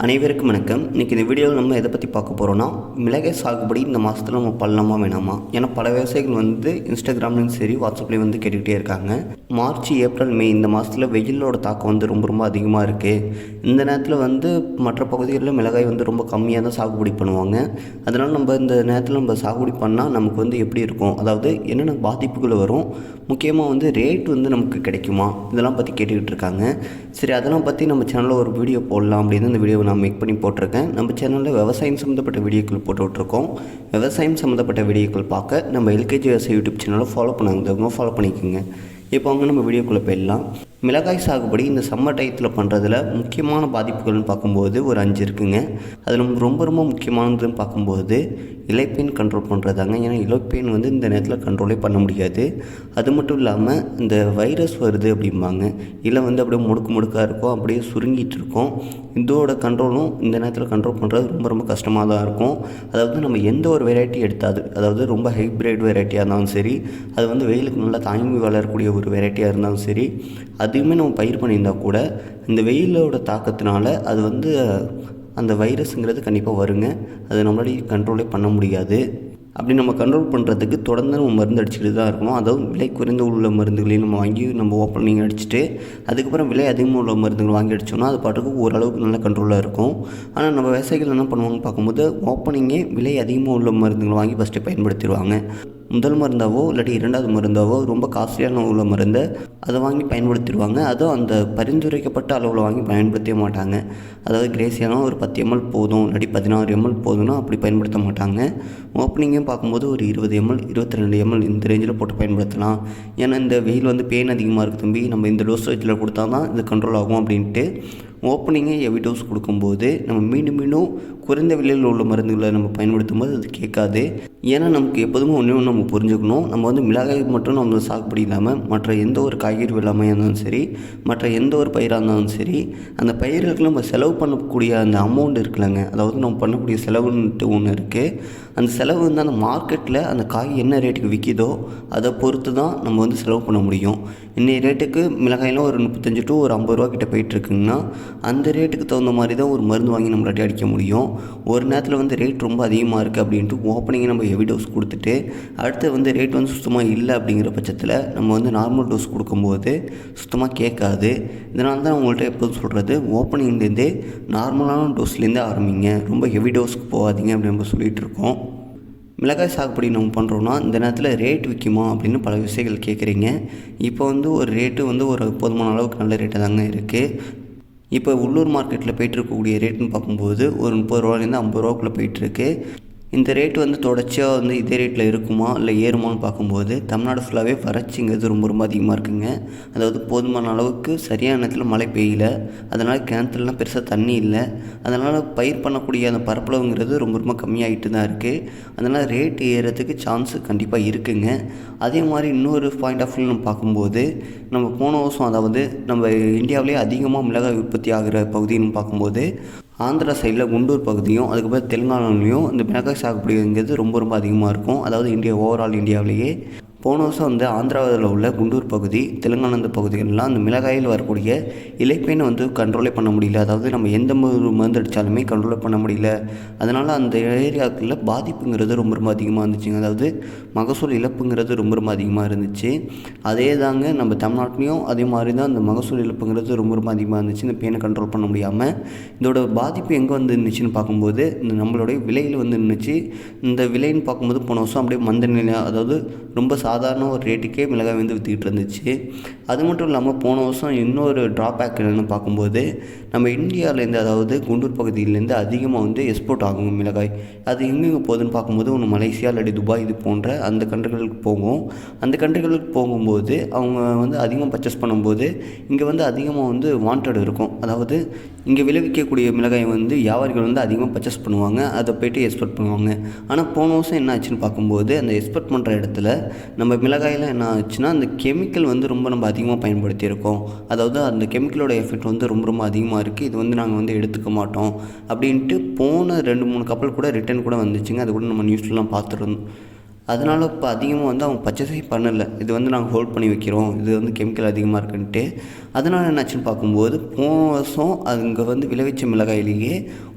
அனைவருக்கும் வணக்கம். இன்றைக்கி இந்த வீடியோவில் நம்ம எதை பற்றி பார்க்க போகிறோன்னா, மிளகாய் சாகுபடி இந்த மாதத்தில் நம்ம பண்ணலாமா வேணாமா? ஏன்னா பல விவசாயிகள் இன்ஸ்டாகிராம்லையும் சரி வாட்ஸ்அப்லேயும் கேட்டுக்கிட்டே இருக்காங்க. மார்ச், ஏப்ரல், மே இந்த மாதத்தில் வெயிலோட தாக்கம் ரொம்ப அதிகமாக இருக்குது. இந்த நேரத்தில் மற்ற பகுதிகளில் மிளகாய் ரொம்ப கம்மியாக தான் சாகுபடி பண்ணுவாங்க. அதனால் நம்ம இந்த நேரத்தில் நம்ம சாகுபடி பண்ணால் நமக்கு எப்படி இருக்கும், அதாவது என்னென்ன பாதிப்புகள் வரும், முக்கியமாக ரேட் நமக்கு கிடைக்குமா, இதெல்லாம் பற்றி கேட்டுக்கிட்டு இருக்காங்க. சரி, அதெல்லாம் பற்றி நம்ம சேனலில் ஒரு வீடியோ போடலாம் அப்படின்னு இந்த வீடியோவை நான் மேக் பண்ணி போட்டிருக்கேன். நம்ம சேனலில் விவசாயம் சம்மந்தப்பட்ட வீடியோக்கள் போட்டுட்ருக்கோம். விவசாயம் சம்மந்தப்பட்ட வீடியோக்கள் பார்க்க நம்ம எல்கேஜி விவசாய யூடியூப் சேனலை ஃபாலோ பண்ணாங்க, ஃபாலோ பண்ணிக்கோங்க. இப்போ நம்ம வீடியோக்குள்ளே போயிடலாம். மிளகாய் சாகுபடி இந்த சம்மர் டயத்தில் பண்ணுறதுல முக்கியமான பாதிப்புகள்னு பார்க்கும்போது ஒரு 5 இருக்குங்க. அதில் ரொம்ப முக்கியமானதுன்னு பார்க்கும்போது இலைப்பேன் கண்ட்ரோல் பண்ணுறதாங்க. ஏன்னா இலைப்பேன் இந்த நேரத்தில் கண்ட்ரோலே பண்ண முடியாது. அது மட்டும் இல்லாமல் இந்த வைரஸ் வருது அப்படிம்பாங்க. இலை அப்படியே முடுக்காக இருக்கும், அப்படியே சுருங்கிட்டு இருக்கும். இதோட கண்ட்ரோலும் இந்த நேரத்தில் கண்ட்ரோல் பண்ணுறது ரொம்ப கஷ்டமாக தான் இருக்கும். அதாவது நம்ம எந்த ஒரு வெரைட்டி எடுத்தாது, அதாவது ரொம்ப ஹைப்ரிட் வெரைட்டியாக இருந்தாலும் சரி, அது வெயிலுக்கு நல்லா தாங்கி வளரக்கூடிய ஒரு வெரைட்டியாக இருந்தாலும் சரி, அதுவுமே நம்ம பயிர் பண்ணியிருந்தால் கூட இந்த வெயிலோட தாக்கத்தினால அது அந்த வைரஸுங்கிறது கண்டிப்பாக வருங்க. அது நம்மளால கண்ட்ரோலே பண்ண முடியாது. அப்படி நம்ம கண்ட்ரோல் பண்ணுறதுக்கு தொடர்ந்து நம்ம மருந்து அடிச்சுக்கிட்டு தான் இருக்கணும். அதாவது விலை குறைந்த உள்ள மருந்துகளையும் நம்ம வாங்கி நம்ம ஓப்பனிங் அடிச்சுட்டு அதுக்கப்புறம் விலை அதிகமாக உள்ள மருந்துகள் வாங்கி அடித்தோம்னா அது பாட்டுக்கு ஓரளவுக்கு நல்ல கண்ட்ரோலாக இருக்கும். ஆனால் நம்ம விவசாயிகள் என்ன பண்ணுவாங்கன்னு பார்க்கும்போது ஓப்பனிங்கே விலை அதிகமாக உள்ள மருந்துகளை வாங்கி ஃபஸ்ட்டு பயன்படுத்திடுவாங்க. முதல் மருந்தாவோ இல்லாட்டி 2வது மருந்தாவோ ரொம்ப காஸ்ட்லியான உள்ள மருந்தை அதை வாங்கி பயன்படுத்திடுவாங்க. அதுவும் அந்த பரிந்துரைக்கப்பட்ட அளவில் வாங்கி பயன்படுத்தவே மாட்டாங்க. அதாவது கிரேசியான ஒரு 10 ml போதும், இல்லாட்டி 16 ml போதும்னா அப்படி பயன்படுத்த மாட்டாங்க. ஓப்பனிங்கும் பார்க்கும்போது ஒரு 20 ml 22 ml இந்த ரேஞ்சில் போட்டு பயன்படுத்தலாம். ஏன்னா இந்த வெயில் பெயின் அதிகமாக இருக்குது தம்பி, நம்ம இந்த டோசேஜில் கொடுத்தா தான் இது கண்ட்ரோல் ஆகும் அப்படின்ட்டு ஓப்பனிங்கே ஹெவி டோஸ் கொடுக்கும்போது நம்ம மீண்டும் குறைந்த விலையில் உள்ள மருந்துகளை நம்ம பயன்படுத்தும் போது அது கேட்காது. ஏன்னா நமக்கு எப்போதுமே ஒன்று நம்ம புரிஞ்சுக்கணும், நம்ம மிளகாய் மட்டும் நம்ம சாகுபடி இல்லாமல் மற்ற எந்த ஒரு காய்கறி வெள்ளாமையாக இருந்தாலும் சரி, மற்ற எந்த ஒரு பயிராக இருந்தாலும் சரி, அந்த பயிர்களுக்கு நம்ம செலவு பண்ணக்கூடிய அந்த அமௌண்ட் இருக்குல்லங்க, அதாவது நம்ம பண்ணக்கூடிய செலவுன்ட்டு ஒன்று இருக்குது. அந்த செலவு அந்த மார்க்கெட்டில் அந்த காய் என்ன ரேட்டுக்கு விற்கிதோ அதை பொறுத்து தான் நம்ம செலவு பண்ண முடியும். இன்றைய ரேட்டுக்கு மிளகாயெல்லாம் ஒரு 35 to ஒரு 50 ரூபா கிட்ட போயிட்டுருக்குங்கன்னா அந்த ரேட்டுக்கு தகுந்த மாதிரி தான் ஒரு மருந்து வாங்கி நம்மளாட்டி அடிக்க முடியும். ஒரு நேரத்தில் ரேட் ரொம்ப அதிகமாக இருக்குது அப்படின்ட்டு ஓப்பனிங்கை நம்ம ஹெவி டோஸ் கொடுத்துட்டு அடுத்து ரேட் சுத்தமாக இல்லை அப்படிங்கிற பட்சத்தில் நம்ம நார்மல் டோஸ் கொடுக்கும்போது சுத்தமாக கேட்காது. இதனால தான் உங்கள்கிட்ட எப்போதும் சொல்கிறது, ஓப்பனிங்லேருந்தே நார்மலான டோஸ்லேருந்தே ஆரம்பிங்க, ரொம்ப ஹெவி டோஸ்க்கு போகாதீங்க அப்படின்னு நம்ம சொல்லிகிட்டு இருக்கோம். மிளகாய் சாகுபடி நம்ம பண்ணுறோன்னா இந்த நேரத்தில் ரேட் விற்குமா அப்படின்னு பல விஷயங்கள் கேட்குறீங்க. இப்போ ஒரு ரேட்டு ஒரு போதுமான அளவுக்கு நல்ல ரேட்டாக தாங்க இருக்குது. இப்போ உள்ளூர் மார்க்கெட்டில் போய்ட்டுருக்கக்கூடிய ரேட்டுன்னு பார்க்கும்போது ஒரு 30 ரூபாலேருந்து 50 ரூபாக்குள்ளே போயிட்டுருக்கு. இந்த ரேட்டு தொடர்ச்சியாக இதே ரேட்டில் இருக்குமா இல்லை ஏறுமான்னு பார்க்கும்போது தமிழ்நாடு ஃபுல்லாகவே வறட்சிங்கிறது ரொம்ப அதிகமாக இருக்குங்க. அதாவது போதுமான அளவுக்கு சரியான நேரத்தில் மழை பெய்யல, அதனால் கிணத்துலலாம் பெருசாக தண்ணி இல்லை. அதனால் பயிர் பண்ணக்கூடிய அந்த பரப்பளவுங்கிறது ரொம்ப கம்மியாகிட்டு தான் இருக்குது. அதனால் ரேட் ஏறுறதுக்கு சான்ஸு கண்டிப்பாக இருக்குங்க. அதே மாதிரி இன்னொரு பாயிண்ட் ஆஃப் வியூ நம்ம பார்க்கும்போது நம்ம போன வருஷம், அதாவது நம்ம இந்தியாவிலே அதிகமாக மிளகாய் உற்பத்தி ஆகிற பகுதின்னு பார்க்கும்போது ஆந்திரா சைடில் குண்டூர் பகுதியும் அதுக்கப்புறம் தெலுங்கானாலையும் இந்த மிளகாய் சாகுபடிங்கிறது ரொம்ப அதிகமாக இருக்கும். அதாவது ஓவரால் இந்தியாவிலேயே போன வருஷம் ஆந்திராவில் உள்ள குண்டூர் பகுதி, தெலுங்கானா இந்த பகுதிகளெலாம் அந்த மிளகாயில் வரக்கூடிய இலைப்பேனை கண்ட்ரோலே பண்ண முடியல. அதாவது நம்ம எந்த மருந்து அடித்தாலுமே கண்ட்ரோலே பண்ண முடியல. அதனால் அந்த ஏரியாக்களில் பாதிப்புங்கிறது ரொம்ப அதிகமாக இருந்துச்சுங்க. அதாவது மகசூல் இழப்புங்கிறது ரொம்ப அதிகமாக இருந்துச்சு. அதே தாங்க நம்ம தமிழ்நாட்டிலையும் அதே மாதிரி தான் அந்த மகசூல் இழப்புங்கிறது ரொம்ப அதிகமாக இருந்துச்சு. இந்த பேனை கண்ட்ரோல் பண்ண முடியாமல் இதோட பாதிப்பு எங்கே இருந்துச்சுன்னு பார்க்கும்போது இந்த நம்மளுடைய விலையில் நின்றுச்சு. இந்த விலைன்னு பார்க்கும்போது போன வருஷம் அப்படியே மந்த நிலை, அதாவது ரொம்ப சாதாரண ஒரு ரேட்டுக்கே மிளகாய் விற்றுக்கிட்டு இருந்துச்சு. அது மட்டும் இல்லாமல் போன வருஷம் இன்னொரு ட்ராபேக் என்னென்னு பார்க்கும்போது நம்ம இந்தியாவிலேருந்து, அதாவது குண்டூர் பகுதியிலேருந்து அதிகமாக எக்ஸ்போர்ட் ஆகும் மிளகாய். அது எங்கெங்கே போகுதுன்னு பார்க்கும்போது ஒன்று மலேசியா இல்லாட்டி துபாய் இது போன்ற அந்த கண்ட்ரிகளுக்கு போகும். அந்த கண்ட்ரிகளுக்கு போகும்போது அவங்க அதிகமாக பர்ச்சேஸ் பண்ணும்போது இங்கே அதிகமாக வாண்டட் இருக்கும். அதாவது இங்கே விளைவிக்கக்கூடிய மிளகாய் வியாபாரிகள் அதிகமாக பர்ச்சேஸ் பண்ணுவாங்க, அதை போய்ட்டு எக்ஸ்போர்ட் பண்ணுவாங்க. ஆனால் போன வருஷம் என்ன ஆச்சுன்னு பார்க்கும்போது அந்த எக்ஸ்போர்ட் பண்ணுற இடத்துல நம்ம மிளகாயில் என்ன ஆச்சுன்னா அந்த கெமிக்கல் ரொம்ப நம்ம அதிகமாக பயன்படுத்தியிருக்கோம். அதாவது அந்த கெமிக்கலோட எஃபெக்ட் ரொம்ப அதிகமாக இருக்குது, இது நாங்கள் எடுத்துக்க மாட்டோம் அப்படின்ட்டு போன 2-3 கப்பல் கூட ரிட்டர்ன் கூட வந்துச்சுங்க. அது கூட நம்ம நியூஸ்லாம் பார்த்துருந்தோம். அதனால் இப்போ அதிகமாக அவங்க பர்ச்சேஸே பண்ணலை. இது நாங்கள் ஹோல்ட் பண்ணி வைக்கிறோம், இது கெமிக்கல் அதிகமாக இருக்குன்ட்டு. அதனால் என்னாச்சுன்னு பார்க்கும்போது போன வருஷம் அங்கே வந்து விளைவிச்ச மிளகாயிலேயே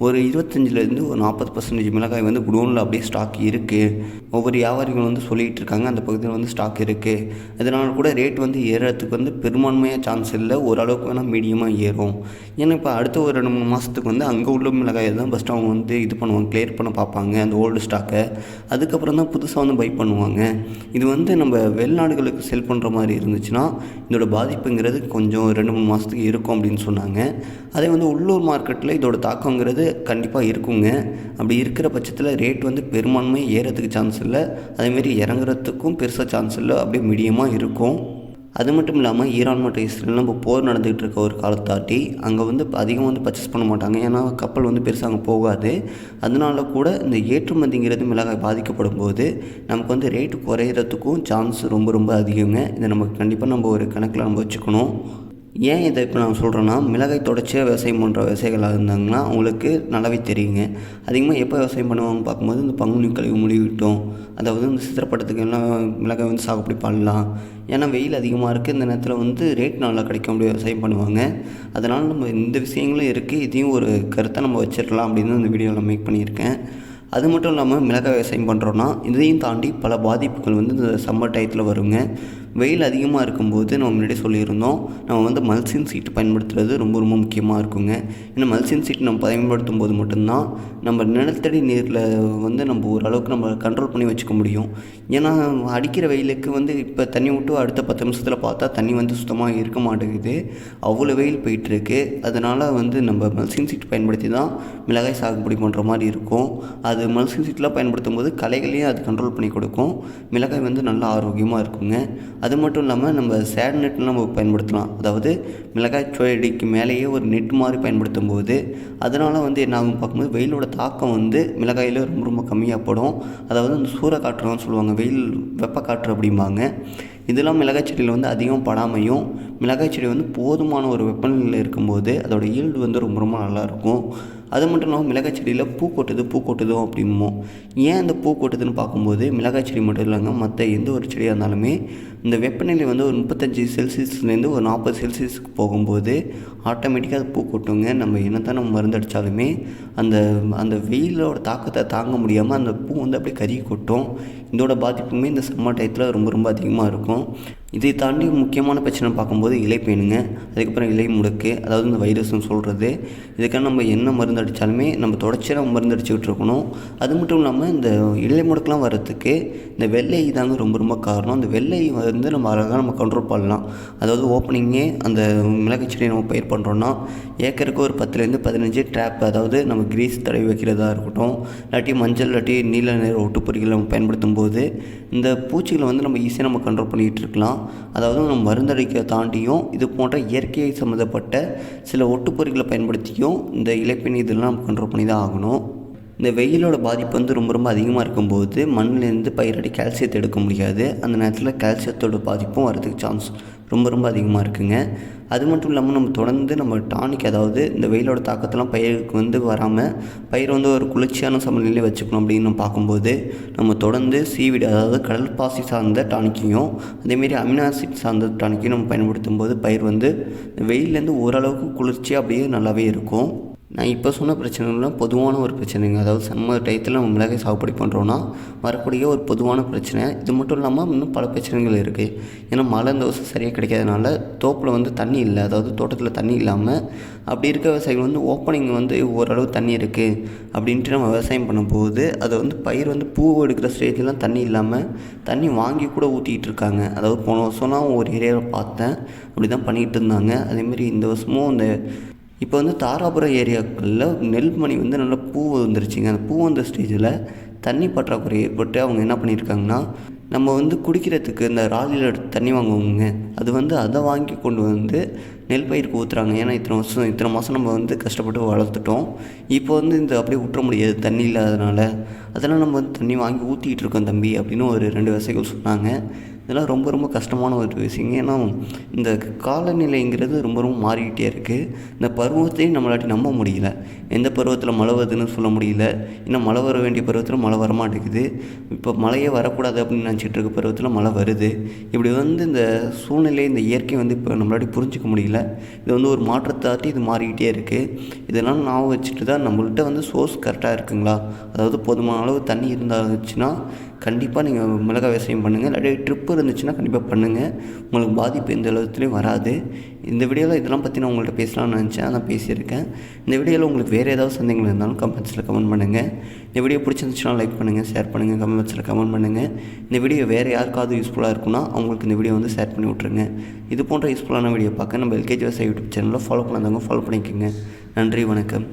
ஒரு 25லேருந்து ஒரு 40% மிளகாய் வந்து குடோனில் அப்படியே ஸ்டாக் இருக்குது. ஒவ்வொரு வியாபாரிகள் வந்து சொல்லிகிட்டு இருக்காங்க அந்த பகுதியில் வந்து ஸ்டாக் இருக்குது. இதனால் கூட ரேட் வந்து ஏறுறதுக்கு வந்து பெரும்பான்மையாக சான்ஸ் இல்லை, ஓரளவுக்கு வேணால் மீடியமாக ஏறும். ஏன்னா இப்போ அடுத்த ஒரு 2-3 மாதத்துக்கு வந்து அங்கே உள்ள மிளகாய் தான் ஃபஸ்ட்டு அவங்க வந்து இது பண்ணுவாங்க, கிளியர் பண்ண பார்ப்பாங்க அந்த ஓல்டு ஸ்டாக்கை. அதுக்கப்புறம் தான் புதுசாக வந்து பை பண்ணுவாங்க. இது வந்து நம்ம வெளிநாடுகளுக்கு செல் பண்ணுற மாதிரி இருந்துச்சுன்னா இதோட பாதிப்புங்கிறது கொஞ்சம் 2-3 மாதத்துக்கு இருக்கும் அப்படின்னு சொன்னாங்க. அதே வந்து உள்ளூர் மார்க்கெட்டில் இதோட தாக்கங்கிறது கண்டிப்பாக இருக்குங்க. அப்படி இருக்கிற பட்சத்தில் ரேட் வந்து பெரும்பான்மை ஏறதுக்கு சான்ஸ் இல்லை, அதேமாரி இறங்குறதுக்கும் பெருசாக சான்ஸ் இல்லை, அப்படியே மீடியமாக இருக்கும். அது மட்டும் இல்லாமல் ஈரான் மற்றும் இஸ்ரேல் இப்போ போர் நடந்துகிட்டு இருக்க ஒரு காலத்தாட்டி அங்கே வந்து அதிகமாக வந்து பர்ச்சேஸ் பண்ண மாட்டாங்க, ஏன்னா கப்பல் வந்து பெருசாக அங்கே போகாது. அதனால கூட இந்த ஏற்றுமதிங்கிறது மிளகாய் பாதிக்கப்படும் போது நமக்கு வந்து ரேட்டு குறையிறதுக்கும் சான்ஸ் ரொம்ப ரொம்ப அதிகங்க. இதை நமக்கு கண்டிப்பாக நம்ம ஒரு கணக்கில் நம்ம வச்சுக்கணும். ஏன் இதை இப்போ நான் சொல்கிறேன்னா, மிளகாய் தொடர்ச்சியாக விவசாயம் பண்ணுற விவசாயிகளாக இருந்தாங்கன்னா அவங்களுக்கு நல்லாவே தெரியுங்க. அதிகமாக எப்போ விவசாயம் பண்ணுவாங்கன்னு பார்க்கும்போது இந்த பங்குனி கழிவு முடிவிட்டோம், அதாவது இந்த சித்திரப்பட்டத்துக்கு எல்லாம் மிளகாய் வந்து சாகுபடி பண்ணலாம். ஏன்னா வெயில் அதிகமாக இருக்குது, இந்த நேரத்தில் வந்து ரேட் நல்லா கிடைக்கும், அப்படி விவசாயம் பண்ணுவாங்க. அதனால் நம்ம இந்த விஷயங்களும் இருக்குது, இதையும் ஒரு கருத்தை நம்ம வச்சிடலாம் அப்படின்னு இந்த வீடியோவில் மேக் பண்ணியிருக்கேன். அது மட்டும் இல்லாமல் மிளகாய் விவசாயம் பண்ணுறோன்னா இதையும் தாண்டி பல பாதிப்புகள் வந்து இந்த சம்மர் டயத்தில் வருங்க. வெயில் அதிகமாக இருக்கும்போது நம்ம முன்னாடி சொல்லியிருந்தோம், நம்ம வந்து மல்சிங் சீட்டு பயன்படுத்துகிறது ரொம்ப ரொம்ப முக்கியமாக இருக்குங்க. ஏன்னா மல்சிங் சீட் நம்ம பயன்படுத்தும் போது மட்டும்தான் நம்ம நிலத்தடி நீரில் வந்து நம்ம ஓரளவுக்கு நம்ம கண்ட்ரோல் பண்ணி வச்சுக்க முடியும். ஏன்னா அடிக்கிற வெயிலுக்கு வந்து இப்போ தண்ணி விட்டு அடுத்த 10 நிமிஷத்தில் பார்த்தா தண்ணி வந்து சுத்தமாக இருக்க மாட்டேங்குது, அவ்வளோ வெயில் போயிட்டுருக்கு. அதனால் வந்து நம்ம மல்சிங் சீட் பயன்படுத்தி தான் மிளகாய் சாகுபடி பண்ணுற மாதிரி இருக்கும். அது மல்சிங் சீட்லாம் பயன்படுத்தும் போது களைகளையும் அது கண்ட்ரோல் பண்ணி கொடுக்கும், மிளகாய் வந்து நல்லா ஆரோக்கியமாக இருக்குங்க. அது மட்டும் இல்லாமல் நம்ம சேட் நெட்லாம் நம்ம பயன்படுத்தலாம், அதாவது மிளகாய் செடிக்கு மேலேயே ஒரு நெட் மாதிரி பயன்படுத்தும் போது அதனால் வந்து என்ன ஆகும் பார்க்கும்போது வெயிலோட தாக்கம் வந்து மிளகாயில் ரொம்ப ரொம்ப கம்மியாகப்படும். அதாவது அந்த சூறைக்காற்றுலாம் சொல்லுவாங்க, வெயில் வெப்பக்காற்று அப்படிம்பாங்க. இதெல்லாம் மிளகாய் செடியில் வந்து அதிகம் படாமையும் மிளகாய் செடி வந்து போதுமான ஒரு வெப்பநிலையில் இருக்கும்போது அதோட ஈல்டு வந்து ரொம்ப ரொம்ப நல்லாயிருக்கும். அது மட்டும் இல்லாமல் மிளகாய் செடியில் பூ கொட்டுதோ அப்படிம்போம். ஏன் இந்த பூ கொட்டுதுன்னு பார்க்கும்போது மிளகாய் செடி மட்டும் இல்லைங்க, மற்ற எந்த ஒரு செடியாக இருந்தாலுமே இந்த வெப்பநிலை வந்து ஒரு 35 செல்சியஸ்லேருந்து ஒரு 40 செல்சியஸுக்கு போகும்போது ஆட்டோமேட்டிக்காக அது பூ கொட்டுங்க. நம்ம என்ன தான் நம்ம மருந்து அடித்தாலுமே அந்த அந்த வெயிலோட தாக்கத்தை தாங்க முடியாமல் அந்த பூ வந்து அப்படியே கருகி கொட்டும். இதோட பாதிப்புமே இந்த சம்மர் டயத்தில் ரொம்ப ரொம்ப அதிகமாக இருக்கும். இதை தாண்டி முக்கியமான பிரச்சனை பார்க்கும்போது இலைப்பேனுங்க, அதுக்கப்புறம் இலை முடுக்கு, அதாவது இந்த வைரஸ்ன்னு சொல்கிறது. இதுக்காக நம்ம என்ன மருந்து அடித்தாலுமே நம்ம தொடர்ச்சியாக நம்ம மருந்து அடிச்சுக்கிட்டு இருக்கணும். அது மட்டும் இல்லாமல் இந்த இலை முடுக்கெலாம் வர்றதுக்கு இந்த வெள்ளை தாங்க ரொம்ப ரொம்ப காரணம். அந்த வெள்ளை வந்து நம்ம அழகாக நம்ம கண்ட்ரோல் பண்ணலாம். அதாவது ஓப்பனிங்கே அந்த மிளகாய் செடியை நம்ம பயிர் பண்ணுறோன்னா ஏக்கருக்கு ஒரு 10லேருந்து 15 ட்ராப், அதாவது நம்ம கிரீஸ் தடவி வைக்கிறதா இருக்கட்டும், இல்லாட்டி மஞ்சள் இல்லாட்டி நீல நிற ஒட்டுப்பொறிகளை நம்ம பயன்படுத்தும் போது இந்த பூச்சிகளை வந்து நம்ம ஈஸியாக நம்ம கண்ட்ரோல் பண்ணிகிட்டு இருக்கலாம். அதாவது நம்ம மருந்தடிக்க தாண்டியும் இது போன்ற இயற்கை சம்மந்தப்பட்ட சில ஒட்டுப்பொறிகளை பயன்படுத்தியும் இந்த இலைப்பெண் இதெல்லாம் நம்ம கண்ட்ரோல் பண்ணி தான் ஆகணும். இந்த வெயிலோட பாதிப்பு வந்து ரொம்ப ரொம்ப அதிகமாக இருக்கும்போது மண்ணிலேருந்து பயிரடி கால்சியத்தை எடுக்க முடியாது. அந்த நேரத்தில் கால்சியத்தோட பாதிப்பும் வரதுக்கு சான்ஸ் ரொம்ப ரொம்ப அதிகமாக இருக்குங்க. அது மட்டும் இல்லாமல் நம்ம தொடர்ந்து நம்ம டானிக், அதாவது இந்த வெயிலோட தாக்கத்தெல்லாம் பயிருக்கு வந்து வராமல் பயிர் வந்து ஒரு குளிர்ச்சியான சமநிலையில் வச்சுக்கணும் அப்படின்னு நம்ம பார்க்கும்போது நம்ம தொடர்ந்து சீவிடு, அதாவது கடல் பாசி சார்ந்த டானிக்கையும் அதேமாரி அமினோ ஆசிட் சார்ந்த டானிக்கையும் நம்ம பயன்படுத்தும் போது பயிர் வந்து வெயிலேருந்து ஓரளவுக்கு குளிர்ச்சியாக அப்படியே நல்லாவே இருக்கும். நான் இப்போ சொன்ன பிரச்சனைலாம் பொதுவான ஒரு பிரச்சனைங்க, அதாவது சம்மர் டயத்தில் நம்ம மிளகாய் சாகுபடி பண்ணுறோன்னா வரக்கூடிய ஒரு பொதுவான பிரச்சனை. இது மட்டும் இல்லாமல் இன்னும் பல பிரச்சனைகள் இருக்குது. ஏன்னா மழை இந்த வருஷம் சரியாக கிடைக்காதனால தோப்பில் வந்து தண்ணி இல்லை, அதாவது தோட்டத்தில் தண்ணி இல்லாமல் அப்படி இருக்க விவசாயிகள் வந்து ஓப்பனிங் வந்து ஓரளவு தண்ணி இருக்குது அப்படின்ட்டு நம்ம விவசாயம் பண்ணும்போது அதை வந்து பயிர் வந்து பூ எடுக்கிற ஸ்டேஜெலாம் தண்ணி இல்லாமல் தண்ணி வாங்கி கூட ஊற்றிக்கிட்டு இருக்காங்க. அதாவது போன வருஷம்லாம் ஒரு ஏரியாவில் பார்த்தேன் அப்படி தான் பண்ணிகிட்டு இருந்தாங்க. அதேமாரி இந்த வருஷமும் இந்த இப்போ வந்து தாராபுரம் ஏரியாக்களில் நெல்மணி வந்து நல்லா பூ வந்துருச்சுங்க. அந்த பூ வந்த ஸ்டேஜில் தண்ணி பற்றாக்குறை ஏற்பட்டு அவங்க என்ன பண்ணியிருக்காங்கன்னா, நம்ம வந்து குடிக்கிறதுக்கு இந்த ராலியில் தண்ணி வாங்குவோங்க, அது வந்து அதை வாங்கி கொண்டு வந்து நெல் பயிருக்கு ஊற்றுறாங்க. ஏன்னா இத்தனை மாதம் நம்ம வந்து கஷ்டப்பட்டு வளர்த்துட்டோம், இப்போ வந்து இந்த அப்படியே விட்டுற முடியாது தண்ணி இல்லாதனால, அதெல்லாம் நம்ம வந்து தண்ணி வாங்கி ஊற்றிக்கிட்டு இருக்கோம் தம்பி அப்படின்னு ஒரு 2 விவசாயிகள் சொன்னாங்க. இதெல்லாம் ரொம்ப ரொம்ப கஷ்டமான ஒரு விஷயங்க. ஏன்னா இந்த காலநிலைங்கிறது ரொம்ப ரொம்ப மாறிக்கிட்டே இருக்குது. இந்த பருவத்தையும் நம்மளாட்டி நம்ப முடியல. எந்த பருவத்தில் மழை வருதுன்னு சொல்ல முடியல. இன்னும் மழை வர வேண்டிய பருவத்தில் மழை வரமாட்டேங்குது. இப்போ மழையே வரக்கூடாது அப்படின்னு நினச்சிட்டு இருக்க பருவத்தில் மழை வருது. இப்படி இந்த சூழ்நிலை, இந்த இயற்கை இப்போ நம்மளாட்டி புரிஞ்சிக்க முடியல. இது ஒரு மாற்றத்தாட்டி இது மாறிக்கிட்டே இருக்குது. இதெல்லாம் ஞாபகம் வச்சுட்டு தான் நம்மள்கிட்ட சோர்ஸ் கரெக்டாக இருக்குங்களா, அதாவது போதுமான அளவு தண்ணி இருந்துச்சுன்னா கண்டிப்பாக நீங்கள் மிளகாய் விவசாயம் பண்ணுங்கள். இல்லாட்டி ட்ரிப்பு இருந்துச்சுன்னா கண்டிப்பாக பண்ணுங்கள். உங்களுக்கு பாதிப்பு எந்த அளவுத்துலேயும் வராது. இந்த வீடியோவில் இதெல்லாம் பற்றி நான் உங்கள்கிட்ட பேசலாம்னு நினச்சேன், நான் பேசியிருக்கேன். இந்த வீடியோவில் உங்களுக்கு வேறு ஏதாவது சந்தேகங்கள் இருந்தாலும் கமெண்ட்ஸில் கமெண்ட் பண்ணுங்கள். இந்த வீடியோ பிடிச்சிருந்துச்சுன்னா லைக் பண்ணுங்கள், ஷேர் பண்ணுங்கள், கமெண்ட்ஸில் கமெண்ட் பண்ணுங்கள். இந்த வீடியோ வேறு யாருக்காவது யூஸ்ஃபுல்லாக இருக்குன்னா அவங்களுக்கு இந்த வீடியோ ஷேர் பண்ணி விட்ருங்க. இது போன்ற யூஸ்ஃபுல்லான வீடியோ பார்க்க நம்ம எல்கேஜி விவசாய யூடியூப் சேனலில் ஃபாலோ பண்ணாதவங்க ஃபாலோ பண்ணிக்கோங்க. நன்றி, வணக்கம்.